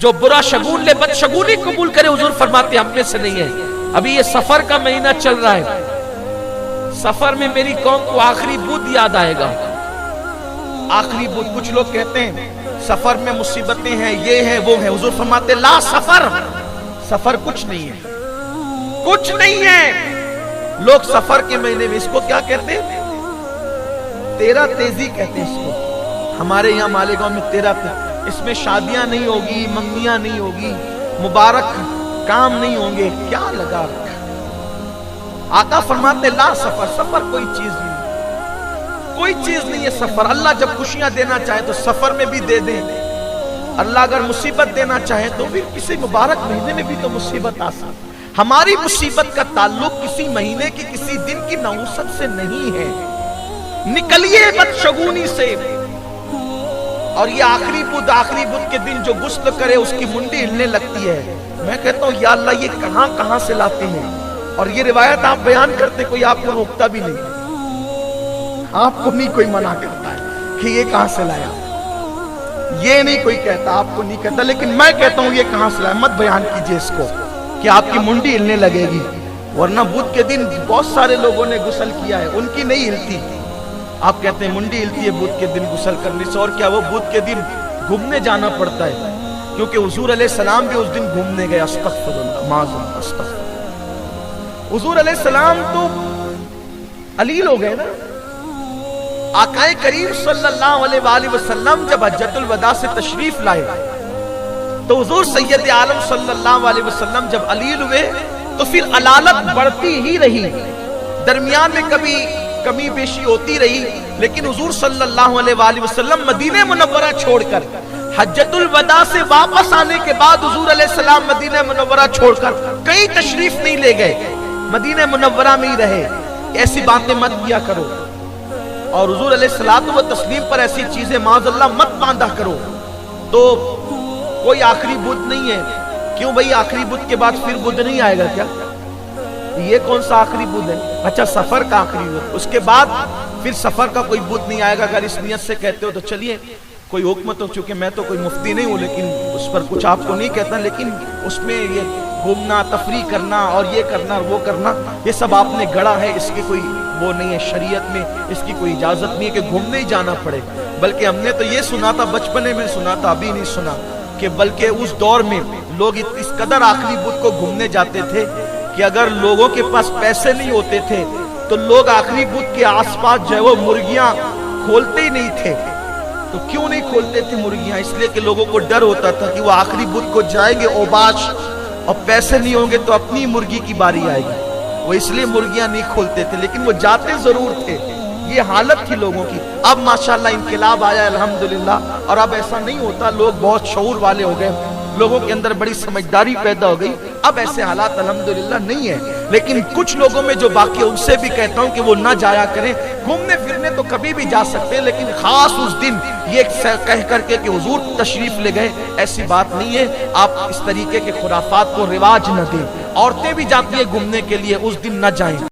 جو برا شگون لے بدشگونی قبول کرے، حضور فرماتے ہم میں سے نہیں ہے۔ ابھی یہ سفر کا مہینہ چل رہا ہے، سفر میں میری قوم کو آخری بدھ یاد آئے گا۔ آخری بدھ، کچھ لوگ کہتے ہیں سفر میں مصیبتیں ہیں، یہ ہے وہ ہے، حضور فرماتے لا سفر، سفر کچھ نہیں ہے، کچھ نہیں ہے۔ لوگ سفر کے مہینے میں اس کو کیا کہتے ہیں؟ تیرا تیزی کہتے ہیں اس کو۔ ہمارے یہاں مالیگاؤں میں تیرا تیزی، اس میں شادیاں نہیں ہوگی، منگنیاں نہیں ہوگی، مبارک کام نہیں ہوں گے، کیا لگا رکھا؟ آقا فرماتے لا سفر، سفر کوئی چیز نہیں، کوئی چیز نہیں ہے سفر۔ اللہ جب خوشیاں دینا چاہے تو سفر میں بھی دے دیں، اللہ اگر مصیبت دینا چاہے تو پھر کسی مبارک مہینے میں بھی تو مصیبت آ سکتی۔ ہماری مصیبت کا تعلق کسی مہینے کی کسی دن کی نحوست سے نہیں ہے۔ نکلیے بدشگونی سے۔ اور یہ آخری بدھ کے دن جو غسل کرے اس کی منڈی ہلنے لگتی ہے۔ میں کہتا ہوں یا اللہ یہ کہاں کہاں سے لاتے ہیں؟ اور یہ روایت آپ بیان کرتے کوئی آپ کو روکتا بھی نہیں، آپ کو نہیں کوئی منع کرتا ہے کہ یہ کہاں سے لایا، یہ نہیں کوئی کہتا، آپ کو نہیں کہتا، لیکن میں کہتا ہوں یہ کہاں سے لایا۔ مت بیان کیجئے اس کو کہ آپ کی منڈی ہلنے لگے گی، ورنہ بدھ کے دن بہت سارے لوگوں نے غسل کیا ہے، ان کی نہیں ہلتی۔ آپ کہتے ہیں منڈی ہلتی ہے بدھ کے دن غسل کرنے سے، اور کیا وہ بدھ کے دن گھومنے جانا پڑتا ہے، کیونکہ حضور علیہ السلام بھی اس دن گھومنے گئے۔ استغفر اللہ، معذرت، استغفر۔ حضور علیہ السلام تو علیل ہو گئے نا۔ آقا کریم صلی اللہ علیہ وآلہ وسلم جب حجۃ الوداع سے تشریف لائے تو حضور سید عالم صلی اللہ علیہ وسلم جب علیل ہوئے تو پھر علالت بڑھتی ہی رہی، درمیان میں کبھی کمی بیشی ہوتی رہی، لیکن حضور صلی اللہ علیہ وآلہ وسلم مدینہ منورہ چھوڑ کر حجۃ الوداع سے واپس آنے کے بعد حضور علیہ السلام مدینہ منورہ چھوڑ کر کہیں تشریف نہیں لے گئے، مدینہ منورہ میں ہی رہے۔ ایسی باتیں مت کیا کرو، اور حضور علیہ الصلوۃ والتسلیم پر ایسی چیزیں معاذ اللہ مت باندھا کرو۔ تو کوئی آخری بدھ نہیں ہے، کیوں بھئی آخری بدھ کے بعد پھر بدھ نہیں آئے گا کیا؟ یہ کون سا آخری بدھ ہے؟ اچھا سفر کا آخری بدھ، اس کے بعد پھر سفر کا کوئی بدھ نہیں آئے گا۔ اگر اس نیت سے کہتے ہو تو چلیے کوئی حکم تو، چونکہ میں تو کوئی مفتی نہیں ہوں لیکن اس پر کچھ آپ کو نہیں کہتا، لیکن اس میں یہ گھومنا، تفریح کرنا اور یہ کرنا اور وہ کرنا، یہ سب آپ نے گڑا ہے، اس کی کوئی وہ نہیں ہے، شریعت میں اس کی کوئی اجازت نہیں ہے کہ گھومنے ہی جانا پڑے۔ بلکہ ہم نے تو یہ سنا تھا، بچپنے میں سنا تھا، ابھی نہیں سنا، کہ بلکہ اس دور میں لوگ اس قدر آخری بدھ کو گھومنے جاتے تھے کہ اگر لوگوں کے پاس پیسے نہیں ہوتے تھے تو لوگ آخری بدھ کے آس پاس جو ہے وہ مرغیاں کھولتے ہی نہیں تھے۔ تو کیوں نہیں کھولتے تھے مرغیاں؟ اس لیے کہ لوگوں کو ڈر ہوتا تھا کہ وہ آخری بدھ کو جائیں گے اوباش اور پیسے نہیں ہوں گے تو اپنی مرغی کی باری آئے گی، وہ اس لیے مرغیاں نہیں کھولتے تھے، لیکن وہ جاتے ضرور تھے۔ یہ حالت تھی لوگوں کی۔ اب ماشاءاللہ انقلاب آیا الحمدللہ، اور اب ایسا نہیں ہوتا، لوگ بہت شعور والے ہو گئے، لوگوں کے اندر بڑی سمجھداری پیدا ہو گئی، اب ایسے حالات الحمدللہ نہیں ہے۔ لیکن کچھ لوگوں میں جو باقی ہے ان سے بھی کہتا ہوں کہ وہ نہ جایا کریں۔ گھومنے پھرنے تو کبھی بھی جا سکتے ہیں، لیکن خاص اس دن یہ کہہ کر کے کہ حضور تشریف لے گئے، ایسی بات نہیں ہے۔ آپ اس طریقے کے خرافات کو رواج نہ دیں۔ عورتیں بھی جاتی ہیں گھومنے کے لیے، اس دن نہ جائیں۔